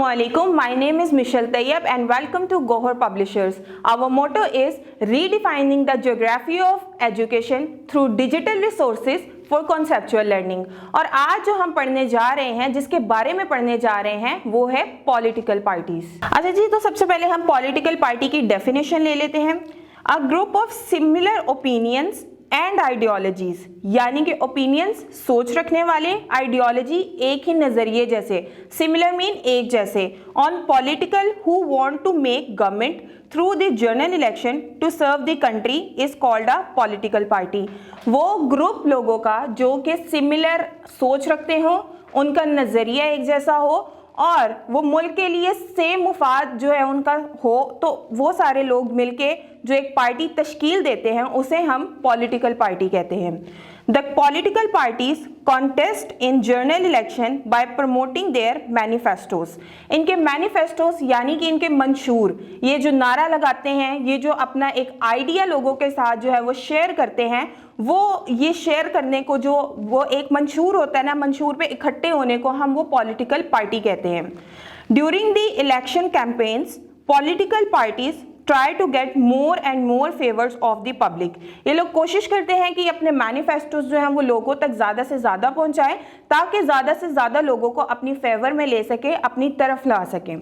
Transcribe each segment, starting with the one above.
Assalamualaikum. My name is Michelle Tayyab and welcome to Gohar Publishers. Our motto is redefining the geography of education through digital resources for conceptual learning. और आज जो हम पढ़ने जा रहे हैं, जिसके बारे में पढ़ने जा रहे हैं, वो है पॉलिटिकल पार्टीज। अच्छा जी, तो सबसे पहले हम पॉलिटिकल पार्टी की डेफिनेशन ले लेते हैं। A group of similar opinions and ideologies, यानी कि ओपिनियंस सोच रखने वाले, आइडियोलॉजी एक ही नजरिए जैसे, सिमिलर मीन एक जैसे, on political who want to make government through the general election to serve the country is called a political party. वो ग्रुप लोगों का जो कि सिमिलर सोच रखते हो, उनका नजरिया एक जैसा हो और वो मुल्क के लिए सेम मुफाद जो है उनका हो, तो वो सारे लोग मिलके जो एक पार्टी तश्कील देते हैं उसे हम पॉलिटिकल पार्टी कहते हैं। The political parties contest in general election by promoting their manifestos. इनके मैनिफेस्टोज यानी कि इनके मंशूर, ये जो नारा लगाते हैं, ये जो अपना एक आइडिया लोगों के साथ जो है वो शेयर करते हैं, वो ये शेयर करने को जो वो एक मंशूर होता है ना, मंशूर पे इकट्ठे होने को हम वो पॉलिटिकल पार्टी कहते हैं। During the election campaigns political parties try to get more and more favours of the public. ये लोग कोशिश करते हैं कि अपने मैनिफेस्टोज जो हैं वो लोगों तक ज़्यादा से ज़्यादा पहुंचाएं ताकि ज़्यादा से ज़्यादा लोगों को अपनी फेवर में ले सके, अपनी तरफ ला सकें।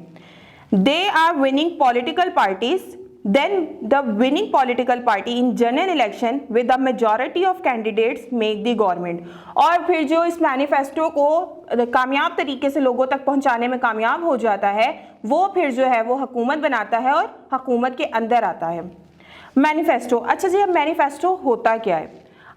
They are winning political parties, then the winning political party in general election with the majority of candidates make the government। और फिर जो इस मैनिफेस्टो को कामयाब तरीके से लोगों तक पहुंचाने में कामयाब हो जाता है, वो फिर जो है वो हुकूमत बनाता है और हुकूमत के अंदर आता है। मैनिफेस्टो, अच्छा जी, अब मैनिफेस्टो होता क्या है?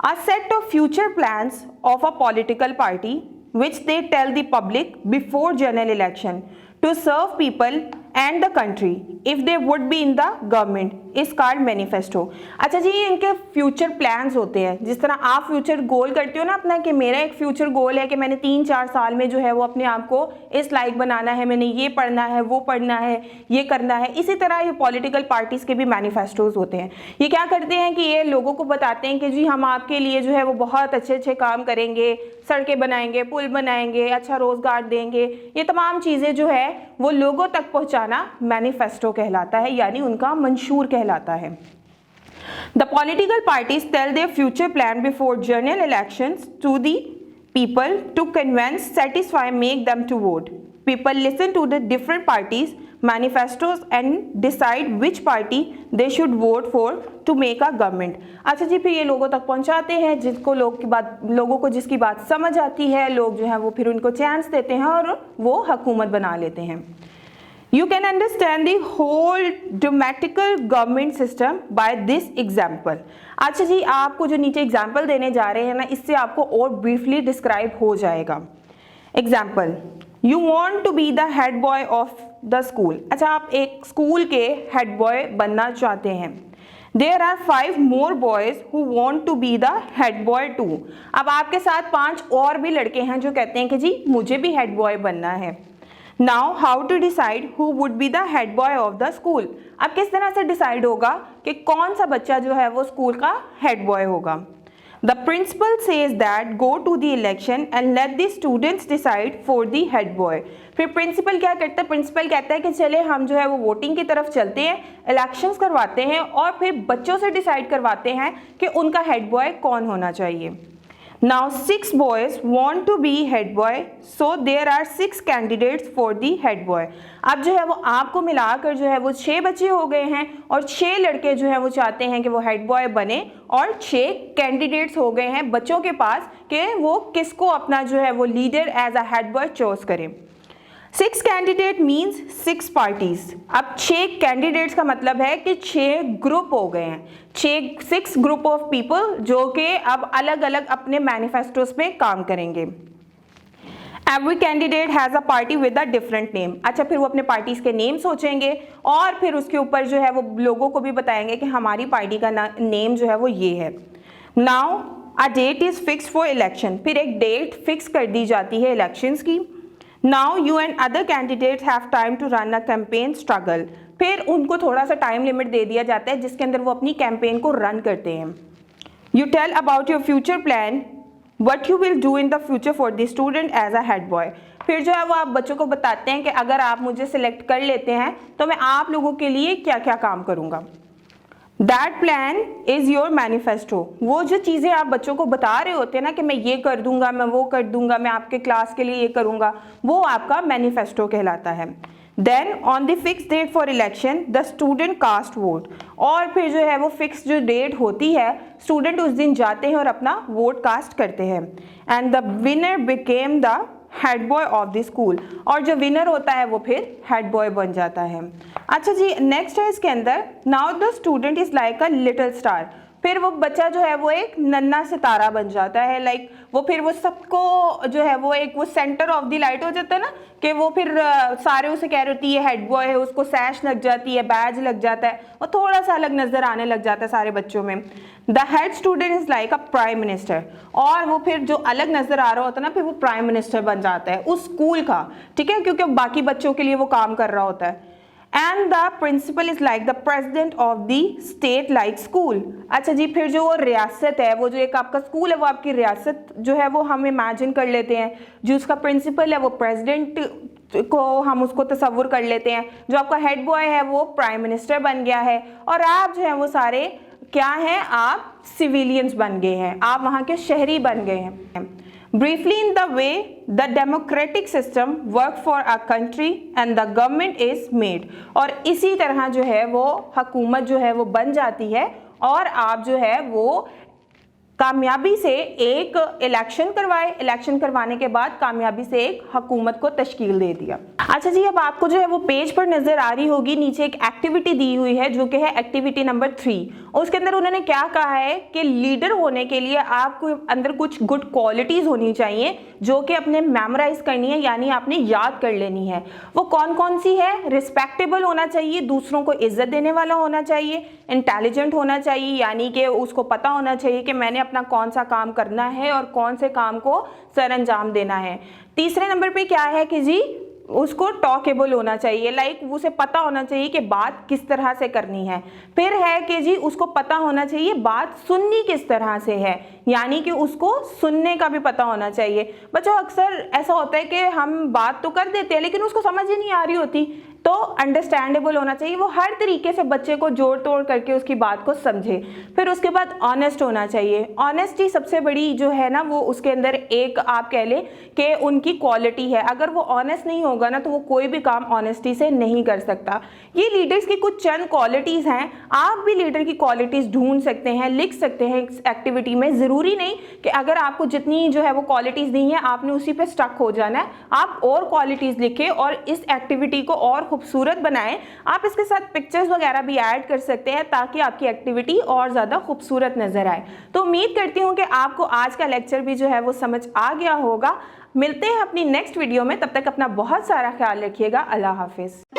A set of future plans of a political party which they tell the public before general election to serve people and the country if they would be in the government is called manifesto। अच्छा जी, इनके future plans होते हैं। जिस तरह आप future goal करते हो ना अपना, कि मेरा एक फ्यूचर गोल है कि मैंने 3-4 साल में जो है वो अपने आप को इस लायक बनाना है, मैंने ये पढ़ना है, वो पढ़ना है, ये करना है। इसी तरह ये पॉलिटिकल पार्टीज के भी मैनिफेस्टोज होते हैं। ये क्या करते हैं कि ये लोगों को बताते हैं कि जी हम आपके लिए जो है वो बहुत अच्छे अच्छे काम करेंगे, सड़कें बनाएंगे, पुल बनाएंगे, अच्छा रोजगार देंगे। ये तमाम चीज़ें जो है वो लोगों तक पहुँचाना मैनिफेस्टो कहलाता है, यानी उनका मंशूर कहलाता है। The political parties tell their future plan before general elections to the people to convince, satisfy, make them to vote. People listen to the different parties manifestos and decide which party they should vote for to make a government। अच्छा जी, फिर ये लोगों तक पहुंचाते हैं, जिसको लोगों को जिसकी बात समझ आती है, लोग जो है वो फिर उनको चांस देते हैं और वो हुकूमत बना लेते हैं। You can understand the whole dramatical government system by this example। अच्छा जी, आपको जो नीचे एग्जाम्पल देने जा रहे हैं ना, इससे आपको और ब्रीफली डिस्क्राइब हो जाएगा। Example, you want to be the head boy of the school. अच्छा, आप एक स्कूल के हेड बॉय बनना चाहते हैं। There are 5 more boys who want to be the head boy too। अब आपके साथ 5 और भी लड़के हैं जो कहते हैं कि जी मुझे भी हेड बॉय बनना है। Now how to decide who would be the head boy of the school। अब किस तरह से डिसाइड होगा कि कौन सा बच्चा जो है वो स्कूल का हेड बॉय होगा। The principal says that go to the election and let the students decide for the head boy। फिर प्रिंसिपल क्या करता है? प्रिंसिपल कहता है कि चले हम जो है वो वोटिंग की तरफ चलते हैं, इलेक्शंस करवाते हैं और फिर बच्चों से डिसाइड करवाते हैं कि उनका हेड बॉय कौन होना चाहिए। Now 6 boys want to be head boy, so there are 6 candidates for the head boy। अब जो है वो आपको मिलाकर जो है वो 6 बच्चे हो गए हैं और 6 लड़के जो है वो चाहते हैं कि वो हेड बॉय बने और 6 कैंडिडेट्स हो गए हैं बच्चों के पास कि वो किसको अपना जो है वो leader as a head boy choose करें। 6 कैंडिडेट मीन्स 6 पार्टीज। अब 6 कैंडिडेट्स का मतलब है कि 6 ग्रुप हो गए हैं, 6 ग्रुप ऑफ पीपल जो कि अब अलग अलग अपने मैनिफेस्टोस में काम करेंगे। Every candidate has a party with a different name. अच्छा, फिर वो अपने पार्टीज के नेम सोचेंगे और फिर उसके ऊपर जो है वो लोगों को भी बताएंगे कि हमारी पार्टी का नेम जो है वो ये है। Now a date is fix for election. फिर एक डेट फिक्स कर दी जाती है इलेक्शंस की। Now you and other candidates have time to run a campaign struggle। फिर उनको थोड़ा सा टाइम लिमिट दे दिया जाता है जिसके अंदर वो अपनी कैंपेन को रन करते हैं। You tell about your future plan what you will do in the future for the student as a head boy. फिर जो है वो आप बच्चों को बताते हैं कि अगर आप मुझे सिलेक्ट कर लेते हैं तो मैं आप लोगों के लिए क्या क्या काम करूँगा। That plan is your manifesto. वो जो चीज़ें आप बच्चों को बता रहे होते हैं ना कि मैं ये कर दूंगा, मैं वो कर दूंगा, मैं आपके क्लास के लिए ये करूंगा, वो आपका मैनिफेस्टो कहलाता है। Then on the fix date for election the student cast vote. और फिर जो है वो फिक्स जो डेट होती है, स्टूडेंट उस दिन जाते हैं और अपना वोट कास्ट करते हैं। And the winner became the head boy of the school. और जो विनर होता है वो फिर हेड बॉय बन जाता है। अच्छा जी, नेक्स्ट है इसके अंदर, now the student is like a little star. फिर वो बच्चा जो है वो एक नन्हा सितारा बन जाता है। लाइक वो फिर वो सबको जो है वो एक वो सेंटर ऑफ द लाइट हो जाता है ना, कि वो फिर सारे उसे कह रहे होती है हेड बॉय है, उसको सैश लग जाती है, बैज लग जाता है, वो थोड़ा सा अलग नजर आने लग जाता है सारे बच्चों में। The head student is like a prime minister. और वो फिर जो अलग नजर आ रहा होता है ना, फिर वो प्राइम मिनिस्टर बन जाता है उस स्कूल का, ठीक है, क्योंकि बाकी बच्चों के लिए वो काम कर रहा होता है। And the principal is like the president of the state like school. अच्छा जी, फिर जो वो रियासत है, वो जो एक आपका स्कूल है वो आपकी रियासत जो है वो हम इमेजिन कर लेते हैं। जो उसका प्रिंसिपल है वो प्रेसिडेंट को हम उसको तस्वुर कर लेते हैं। जो आपका हेड बॉय है वो प्राइम मिनिस्टर बन गया है। और आप जो है वो सारे क्या हैं, आप सिविलियंस बन गए हैं, आप वहाँ के शहरी बन गए हैं। Briefly, in the way the democratic system work for a country and the government is made। और इसी तरह जो है वो हुकूमत जो है वो बन जाती है और आप जो है वो कामयाबी से एक इलेक्शन करवाए, इलेक्शन करवाने के बाद कामयाबी से एक हुकूमत को तश्कील दे दिया। अच्छा जी, अब आपको जो है वो पेज पर नजर आ रही होगी, नीचे एक एक्टिविटी दी हुई है जो कि है एक्टिविटी नंबर 3। उसके अंदर उन्होंने क्या कहा है कि लीडर होने के लिए आपको अंदर कुछ गुड क्वालिटीज होनी चाहिए जो कि अपने मेमोराइज करनी है, यानी आपने याद कर लेनी है। वो कौन कौन सी है? रिस्पेक्टेबल होना चाहिए, दूसरों को इज्जत देने वाला होना चाहिए, इंटेलिजेंट होना चाहिए, यानी कि उसको पता होना चाहिए कि मैंने अपना कौन सा काम करना है और कौन से काम को सर अंजाम देना है। तीसरे नंबर पे क्या है कि जी उसको टॉकेबल होना चाहिए, लाइक उसे पता होना चाहिए कि बात किस तरह से करनी है। फिर है कि जी उसको पता होना चाहिए बात सुननी किस तरह से है, यानी कि उसको सुनने का भी पता होना चाहिए। बच्चों अक्सर ऐसा होता है कि हम बात तो कर देते हैं लेकिन उसको समझ ही नहीं आ रही होती, तो अंडरस्टैंडेबल होना चाहिए, वो हर तरीके से बच्चे को जोड़ तोड़ करके उसकी बात को समझे। फिर उसके बाद ऑनेस्ट होना चाहिए। ऑनेस्टी सबसे बड़ी जो है ना वो उसके अंदर एक आप कह लें कि उनकी क्वालिटी है। अगर वो ऑनेस्ट नहीं होगा ना तो वो कोई भी काम ऑनेस्टी से नहीं कर सकता। ये लीडर्स की कुछ चंद क्वालिटीज हैं। आप भी लीडर की क्वालिटीज ढूंढ सकते हैं, लिख सकते हैं इस एक्टिविटी में। जरूरी नहीं कि अगर आपको जितनी जो है वो क्वालिटीज दी हैं आपने उसी पे स्टक हो जाना है, आप और क्वालिटीज लिखें और इस एक्टिविटी को और खूबसूरत बनाएं। आप इसके साथ पिक्चर्स वगैरह भी ऐड कर सकते हैं ताकि आपकी एक्टिविटी और ज़्यादा खूबसूरत नजर आए। तो उम्मीद करती हूँ कि आपको आज का लेक्चर भी जो है वो समझ आ गया होगा। मिलते हैं अपनी नेक्स्ट वीडियो में, तब तक अपना बहुत सारा ख्याल रखिएगा। अल्लाह हाफिज़।